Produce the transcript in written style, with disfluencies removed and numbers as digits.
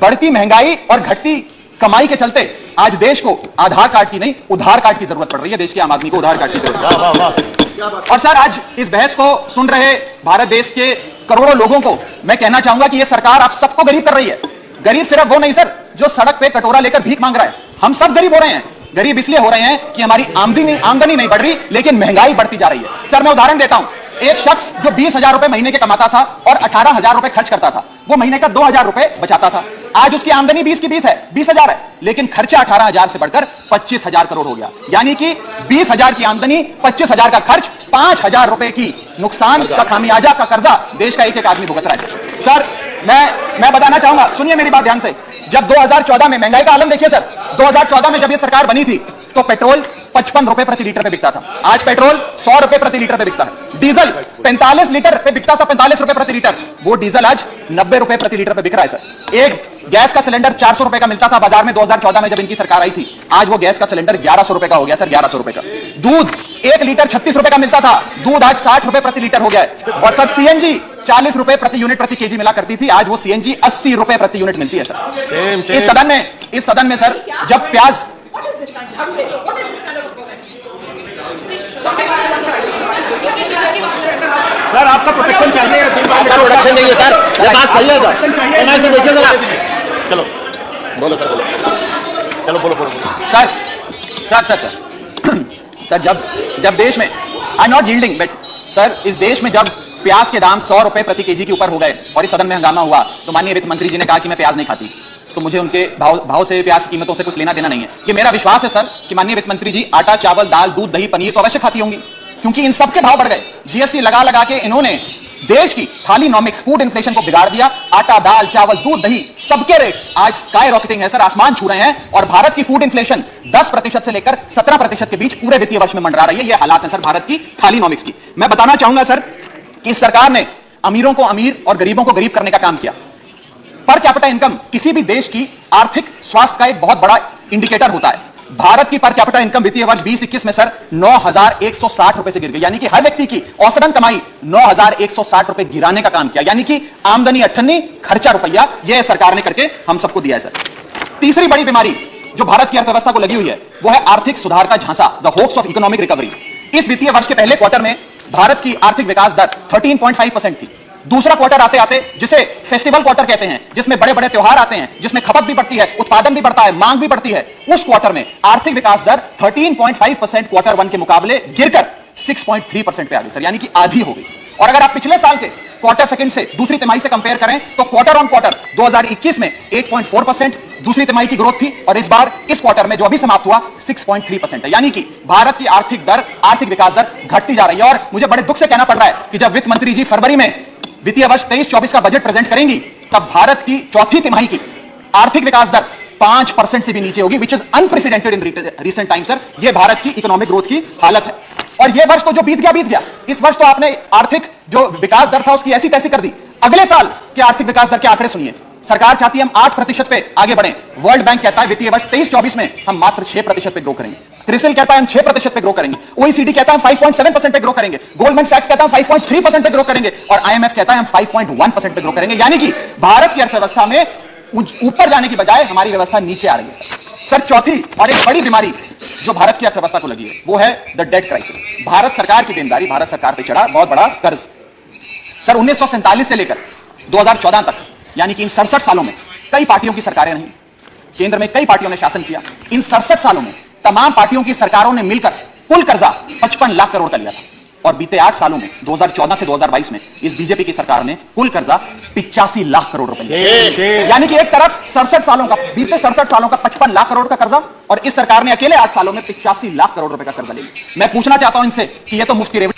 बढ़ती महंगाई और घटती कमाई के चलते आज देश को आधार कार्ड की नहीं उधार कार्ड की जरूरत पड़ रही है। देश के आम आदमी को उधार कार्ड की जरूरत। और सर, आज इस बहस को सुन रहे भारत देश के करोड़ों लोगों को मैं कहना चाहूंगा कि यह सरकार आप सबको गरीब कर रही है। गरीब सिर्फ वो नहीं सर जो सड़क पे कटोरा लेकर भीख मांग रहा है, हम सब गरीब हो रहे हैं। गरीब इसलिए हो रहे हैं कि हमारी आमदनी नहीं बढ़ रही, लेकिन महंगाई बढ़ती जा रही है। सर, मैं उदाहरण देता हूं। एक शख्स जो 20,000 रुपए महीने के कमाता था और 18,000 रुपए खर्च करता था, वो महीने का 2,000 रुपए बचाता था। आज उसकी आमदनी 20 की 20 है, 20,000 है, लेकिन खर्चा 18,000 से बढ़कर 25,000 करोड़ हो गया। यानी कि 20,000 की आमदनी, 25,000 का खर्च, 5,000 रुपए की नुकसान का खामियाजा का कर्जा देश का एक एक आदमी भुगत रहा है। सर, मैं बताना चाहूंगा, सुनिए मेरी बात ध्यान से। जब 2014 में महंगाई का आलम देखिए सर, 2014 में जब यह सरकार बनी थी तो पेट्रोल 55 रुपए प्रति लीटर पे बिकता था। आज पेट्रोल 100 रुपए प्रति लीटर पे बिकता है। डीजल 45 लीटर पे बिकता था, 45 रुपए प्रति लीटर, वो डीजल आज 90 रुपए प्रति लीटर पे बिक रहा है सर। एक गैस का सिलेंडर 400 रुपए का मिलता था बाजार में 2014 में जब इनकी सरकार आई थी, आज वो गैस का सिलेंडर 1100 रुपए का हो गया सर, 1100 रुपए का। दूध 1 लीटर 36 रुपए का मिलता था, दूध आज 60 रुपए प्रति लीटर हो गया है। और सर, सीएनजी 40 रुपए प्रति यूनिट प्रति केजी मिला करती थी, आज वो सीएनजी 80 रुपए प्रति यूनिट मिलती है सर। इस सदन में सर, जब प्याज सर, आपका प्रोटेक्शन चाहिए, आपका प्रोटेक्शन चाहिए सर, ये बात सही है सर। एनआईसी देखिए जरा, चलो बोलो सर, बोलो, चलो बोलो सर, जब देश में आई नॉट यील्डिंग बट सर, इस देश में जब प्याज के दाम 100 रुपए प्रति केजी के ऊपर हो गए और इस सदन में हंगामा हुआ, तो माननीय वित्त मंत्री जी ने कहा कि मैं प्याज नहीं खाती, तो मुझे उनके भाव से, प्याज की कीमतों से कुछ लेना देना नहीं है। ये मेरा विश्वास है सर कि माननीय वित्त मंत्री जी आटा, चावल, दाल, दूध, दही, पनीर तो अवश्य खाती होंगी, क्योंकि इन सबके भाव बढ़ गए। जीएसटी लगा के इन्होंने देश की थालीनॉमिक्स, फूड इन्फ्लेशन को बिगाड़ दिया। आटा, दाल, चावल, दूध, दही, सबके रेट आज स्काई रॉकेटिंग है सर, आसमान छू रहे हैं। और भारत की फूड इन्फ्लेशन 10% से लेकर 17% के बीच पूरे वित्तीय वर्ष में मंडरा रही है। ये हालात है सर भारत की थालीनॉमिक्स की। मैं बताना चाहूंगा सर कि इस सरकार ने अमीरों को अमीर और गरीबों को गरीब करने का काम किया। पर कैपिटा इनकम किसी भी देश की आर्थिक स्वास्थ्य का एक बहुत बड़ा इंडिकेटर होता है। भारत की पर कैपिटा इनकम वित्तीय वर्ष 2021 में सर 9,160 रुपए से गिर गई। यानी कि हर व्यक्ति की औसतन कमाई 9,160 रुपए गिराने का काम किया। यानी कि आमदनी 98, खर्चा रुपया, यह सरकार ने करके हम सबको दिया है सर। तीसरी बड़ी बीमारी जो भारत की अर्थव्यवस्था को लगी हुई है वो है आर्थिक सुधार का झांसा, the hopes of economic recovery. इस वित्तीय वर्ष के पहले क्वार्टर में भारत की आर्थिक विकास दर 13.5% थी। दूसरा क्वार्टर आते आते, जिसे फेस्टिवल क्वार्टर कहते हैं, जिसमें बड़े बड़े त्योहार आते हैं, जिसमें खपत भी बढ़ती है, उत्पादन भी बढ़ता है, मांग भी बढ़ती है, उस क्वार्टर में आर्थिक विकास दर 13.5% क्वार्टर 1 के मुकाबले गिरकर 6.3% पे आ गई सर, यानी कि आधी हो गई। और अगर आप पिछले साल के क्वार्टर सेकंड से दूसरी तिमाही से कंपेयर करें तो क्वार्टर ऑन क्वार्टर 2021 में 8.4% दूसरी तिमाही की ग्रोथ थी, और इस बार इस क्वार्टर में जो अभी समाप्त हुआ 6.3% है। यानी कि भारत की आर्थिक विकास दर घटती जा रही है। और मुझे बड़े दुख से कहना पड़ रहा है कि जब वित्त मंत्री जी फरवरी में वित्तीय वर्ष 23-24 का बजट प्रेजेंट करेंगी, तब भारत की चौथी तिमाही की आर्थिक विकास दर 5% से भी नीचे होगी, which is unprecedented in recent time sir. यह भारत की इकोनॉमिक ग्रोथ की हालत है। और यह वर्ष तो जो बीत गया, इस वर्ष तो आपने आर्थिक जो विकास दर था उसकी ऐसी तैसी कर दी। अगले साल के आर्थिक विकास दर के आंकड़े सुनिए। सरकार चाहती है हम 8% पे आगे बढ़े। वर्ल्ड बैंक कहता है वित्तीय वर्ष 23-24 में हम मात्र 6% पे ग्रो करेंगे। क्रिसिल कहता है हम 6% पे ग्रो करेंगे। ओईसीडी कहता है हम 5.7% पे ग्रो करेंगे। गोल्डमैन सैक्स कहता है हम 5.3% पे ग्रो करेंगे, और आईएमएफ कहता है हम 5.1% पे ग्रो करेंगे। यानी कि भारत की अर्थव्यवस्था में ऊपर जाने की बजाय हमारी व्यवस्था नीचे आ रही है सर। चौथी और एक बड़ी बीमारी जो भारत की अर्थव्यवस्था को लगी है वो है द डेट क्राइसिस। भारत सरकार की देनदारी, भारत सरकार पे चढ़ा बहुत बड़ा कर्ज सर। 1947 से लेकर 2014 तक, यानी कि इन 67 सालों में कई पार्टियों की सरकारें रहीं, केंद्र में कई पार्टियों ने शासन किया। इन 67 सालों में तमाम पार्टियों की सरकारों ने मिलकर कुल कर्जा 55 लाख करोड़ का लिया था, और बीते 8 सालों में 2014 से 2022 में इस बीजेपी की सरकार ने कुल कर्जा 85 लाख करोड़ रुपए लिया। यानी कि एक तरफ 67 सालों का, बीते 67 सालों का 55 लाख करोड़ का कर्जा, और इस सरकार ने अकेले 8 सालों में 85 लाख करोड़ रुपए का कर्जा लिया। मैं पूछना चाहता हूं इनसे कि यह तो मुफ्त की